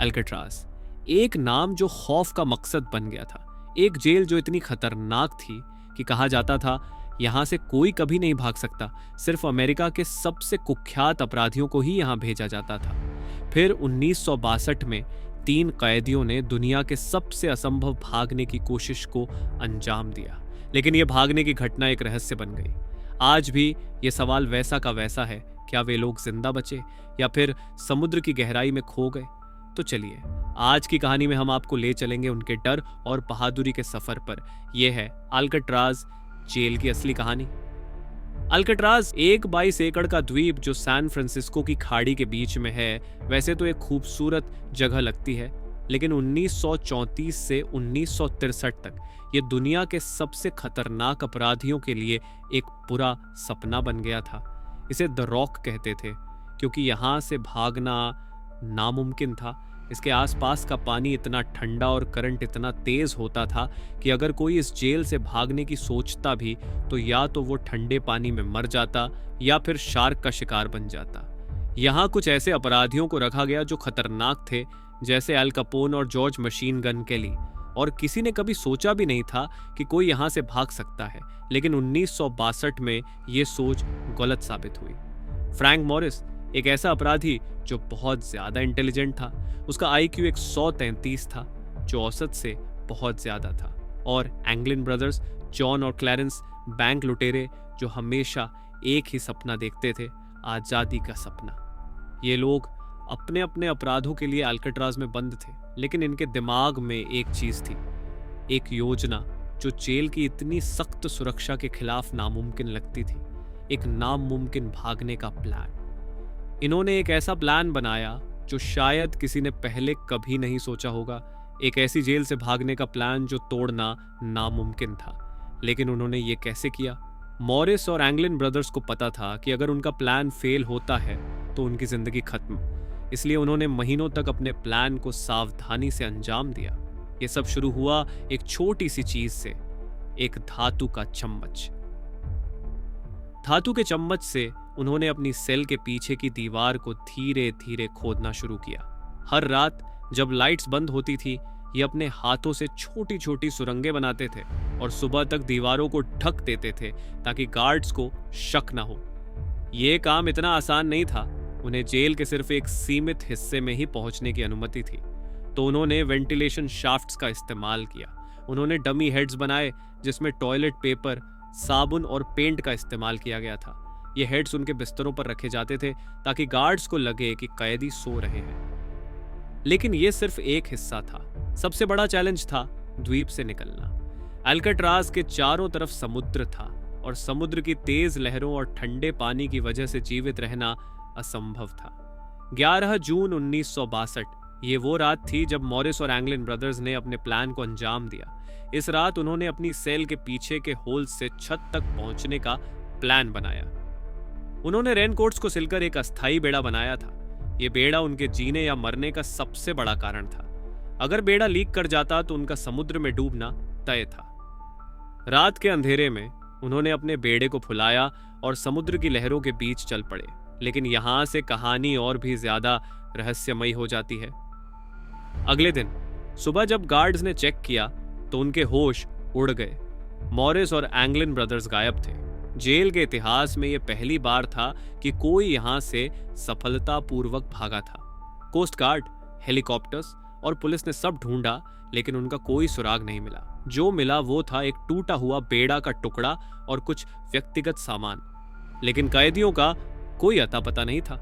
Alcatraz, एक नाम जो खौफ का मकसद बन गया था। एक जेल जो इतनी खतरनाक थी कि कहा जाता था यहां से कोई कभी नहीं भाग सकता, सिर्फ अमेरिका के सबसे कुख्यात अपराधियों को ही यहां भेजा जाता था। फिर 1962 में 3 कैदियों ने दुनिया के सबसे असंभव भागने की कोशिश को अंजाम दिया, लेकिन यह भागने की घटना एक रहस्य बन गई। आज भी ये सवाल वैसा का वैसा है, क्या वे लोग जिंदा बचे या फिर समुद्र की गहराई में खो गए? तो चलिए, आज की कहानी में हम आपको ले चलेंगे उनके डर और बहादुरी के सफर पर। यह है अल्काट्राज जेल की असली कहानी। अल्काट्राज एक 22 एकड़ का द्वीप जो सैन फ्रांसिस्को की खाड़ी के बीच में है, वैसे तो एक खूबसूरत जगह लगती है, लेकिन 1934 से 1963 तक ये दुनिया के सबसे खतरनाक अपराधियों के लिए एक बुरा सपना बन गया था। इसे द रॉक कहते थे क्योंकि यहां से भागना नामुमकिन था। इसके आसपास का पानी इतना ठंडा और करंट इतना तेज होता था कि अगर कोई इस जेल से भागने की सोचता भी तो या तो वो ठंडे पानी में मर जाता या फिर शार्क का शिकार बन जाता। यहाँ कुछ ऐसे अपराधियों को रखा गया जो खतरनाक थे, जैसे अल कैपोन और जॉर्ज मशीन गन केली, और किसी ने कभी सोचा भी नहीं था कि कोई यहाँ से भाग सकता है। लेकिन 1962 में ये सोच गलत साबित हुई। फ्रैंक मॉरिस एक ऐसा अपराधी जो बहुत ज्यादा इंटेलिजेंट था। उसका IQ 133 था, जो औसत से बहुत ज्यादा था। और एंगलिन ब्रदर्स, जॉन और क्लैरेंस, बैंक लुटेरे जो हमेशा एक ही सपना देखते थे, आजादी का सपना। ये लोग अपने अपने अपराधों के लिए अल्काट्राज में बंद थे, लेकिन इनके दिमाग में एक चीज थी, एक योजना जो जेल की इतनी सख्त सुरक्षा के खिलाफ नामुमकिन लगती थी। एक नामुमकिन भागने का प्लान। इन्होंने एक ऐसा प्लान बनाया जो शायद किसी ने पहले कभी नहीं सोचा होगा। एक ऐसी जेल से भागने का प्लान जो तोड़ना नामुमकिन था। लेकिन उन्होंने ये कैसे किया? मॉरिस और एंगलिन ब्रदर्स को पता था कि अगर उनका प्लान फेल होता है तो उनकी जिंदगी खत्म। इसलिए उन्होंने महीनों तक अपने प्लान को सावधानी से अंजाम दिया। यह सब शुरू हुआ एक छोटी सी चीज से, एक धातु का चम्मच। धातु के चम्मच से उन्होंने अपनी सेल के पीछे की दीवार को धीरे धीरे खोदना शुरू किया। हर रात जब लाइट्स बंद होती थी, ये अपने हाथों से छोटी छोटी सुरंगें बनाते थे और सुबह तक दीवारों को ढक देते थे ताकि गार्ड्स को शक न हो। ये काम इतना आसान नहीं था। उन्हें जेल के सिर्फ एक सीमित हिस्से में ही पहुंचने की अनुमति थी, तो उन्होंने वेंटिलेशन शाफ्ट्स का इस्तेमाल किया। उन्होंने डमी हेड्स बनाए जिसमें टॉयलेट पेपर, साबुन और पेंट का इस्तेमाल किया गया था। ये हेड्स उनके बिस्तरों पर रखे जाते थे ताकि गार्ड्स को लगे कि कैदी सो रहे हैं। लेकिन ये सिर्फ एक हिस्सा था। सबसे बड़ा चैलेंज था द्वीप से निकलना। अल्काट्राज के चारों तरफ समुद्र था और समुद्र की तेज लहरों और ठंडे पानी की वजह से जीवित रहना असंभव था। 11 जून 1962 ये वो रात थी जब मॉरिस और एंगलिन ब्रदर्स ने अपने प्लान को अंजाम दिया। इस रात उन्होंने अपनी सेल के पीछे के होल से छत तक पहुंचने का प्लान बनाया। उन्होंने रेनकोट्स को सिलकर एक अस्थायी बेड़ा बनाया था। यह बेड़ा उनके जीने या मरने का सबसे बड़ा कारण था। अगर बेड़ा लीक कर जाता तो उनका समुद्र में डूबना तय था। रात के अंधेरे में उन्होंने अपने बेड़े को फुलाया और समुद्र की लहरों के बीच चल पड़े। लेकिन यहां से कहानी और भी ज्यादा रहस्यमयी हो जाती है। अगले दिन सुबह जब गार्ड्स ने चेक किया तो उनके होश उड़ गए। मॉरिस और एंगलिन ब्रदर्स गायब थे। जेल के इतिहास में यह पहली बार था कि कोई यहां से सफलतापूर्वक भागा था। कोस्ट गार्ड, हेलीकॉप्टर्स और पुलिस ने सब ढूंढा, लेकिन उनका कोई सुराग नहीं मिला। जो मिला वो था एक टूटा हुआ बेड़ा का टुकड़ा और कुछ व्यक्तिगत सामान। लेकिन कैदियों का कोई अता पता नहीं था।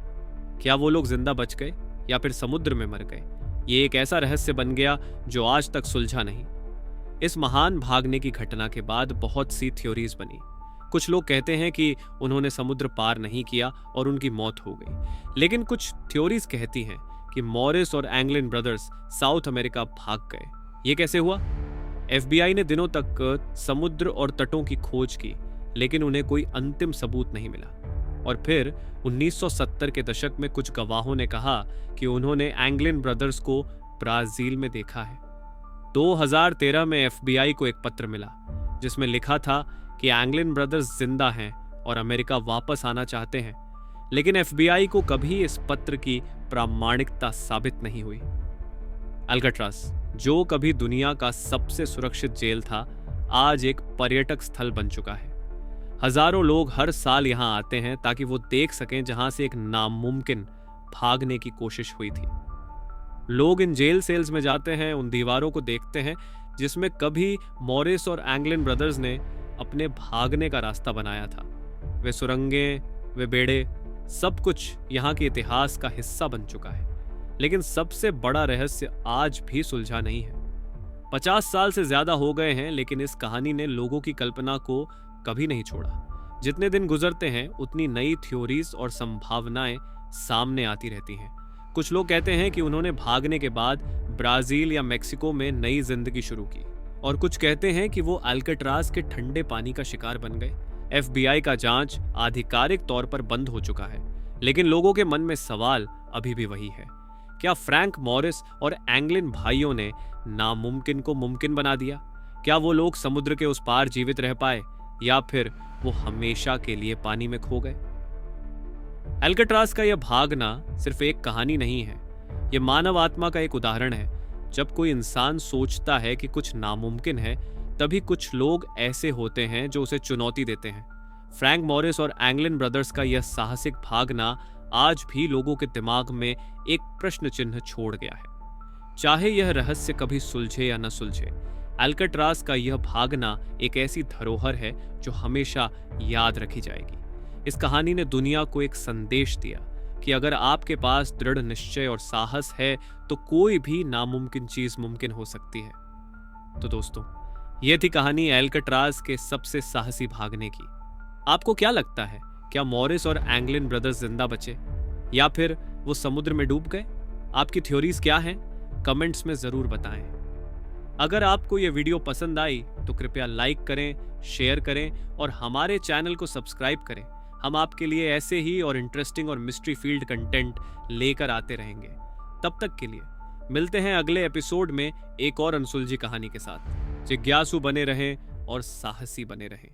क्या वो लोग जिंदा बच गए या फिर समुद्र में मर गए? ये एक ऐसा रहस्य बन गया जो आज तक सुलझा नहीं। इस महान भागने की घटना के बाद बहुत सी थ्योरीज बनी। कुछ लोग कहते हैं कि उन्होंने समुद्र पार नहीं किया और उनकी मौत हो गई। लेकिन कुछ थ्योरीज कहती हैं कि मॉरिस और एंगलिन ब्रदर्स साउथ अमेरिका भाग गए। ये कैसे हुआ? FBI ने दिनों तक समुद्र और तटों की खोज की, लेकिन उन्हें कोई अंतिम सबूत नहीं मिला। और फिर 1970 के दशक में कुछ गवाहों ने कहा कि उन्होंने एंगलिन ब्रदर्स को ब्राजील में देखा है। 2013 में FBI को एक पत्र मिला जिसमें लिखा था कि एंगलिन ब्रदर्स जिंदा हैं और अमेरिका वापस आना चाहते हैं। लेकिन FBI को कभी इस पत्र की प्रामाणिकता साबित नहीं हुई। अल्काट्राज, जो कभी दुनिया का सबसे सुरक्षित जेल था, आज एक पर्यटक स्थल बन चुका है। हजारों लोग हर साल यहां आते हैं ताकि वो देख सकें जहां से एक नामुमकिन भागने की कोशिश हुई थी। लोग इन जेल सेल्स में जाते हैं, उन दीवारों को देखते हैं जिसमें कभी मॉरिस और एंगलिन ब्रदर्स ने अपने भागने का रास्ता बनाया था। वे सुरंगें, वे बेड़े, सब कुछ यहाँ के इतिहास का हिस्सा बन चुका है। लेकिन सबसे बड़ा रहस्य आज भी सुलझा नहीं है। 50 साल से ज्यादा हो गए हैं, लेकिन इस कहानी ने लोगों की कल्पना को कभी नहीं छोड़ा। जितने दिन गुजरते हैं उतनी नई थ्योरीज और संभावनाएं सामने आती रहती हैं। कुछ लोग कहते हैं कि उन्होंने भागने के बाद ब्राजील या मेक्सिको में नई जिंदगी शुरू की, और कुछ कहते हैं कि वो अल्काट्राज के ठंडे पानी का शिकार बन गए। FBI का जांच आधिकारिक तौर पर बंद हो चुका है, लेकिन लोगों के मन में सवाल अभी भी वही है। क्या फ्रैंक मॉरिस और एंगलिन भाइयों ने नामुमकिन को मुमकिन बना दिया? क्या वो लोग समुद्र के उस पार जीवित रह पाए, या फिर वो हमेशा के लिए पानी में खो गए? अल्काट्राज का यह भागना सिर्फ एक कहानी नहीं है, यह मानव आत्मा का एक उदाहरण है। जब कोई इंसान सोचता है कि कुछ नामुमकिन है, तभी कुछ लोग ऐसे होते हैं जो उसे चुनौती देते हैं। फ्रैंक मॉरिस और एंगलिन ब्रदर्स का यह साहसिक भागना आज भी लोगों के दिमाग में एक प्रश्न चिन्ह छोड़ गया है। चाहे यह रहस्य कभी सुलझे या न सुलझे, अल्काट्राज का यह भागना एक ऐसी धरोहर है जो हमेशा याद रखी जाएगी। इस कहानी ने दुनिया को एक संदेश दिया कि अगर आपके पास दृढ़ निश्चय और साहस है तो कोई भी नामुमकिन चीज मुमकिन हो सकती है। तो दोस्तों, यह थी कहानी अल्काट्राज के सबसे साहसी भागने की। आपको क्या लगता है, क्या मॉरिस और एंगलिन ब्रदर्स जिंदा बचे, या फिर वो समुद्र में डूब गए? आपकी थ्योरीज क्या हैं? कमेंट्स में जरूर बताएं। अगर आपको यह वीडियो पसंद आई तो कृपया लाइक करें, शेयर करें और हमारे चैनल को सब्सक्राइब करें। हम आपके लिए ऐसे ही और इंटरेस्टिंग और मिस्ट्री फील्ड कंटेंट लेकर आते रहेंगे। तब तक के लिए मिलते हैं अगले एपिसोड में एक और अनसुलझी कहानी के साथ। जिज्ञासु बने रहें और साहसी बने रहें।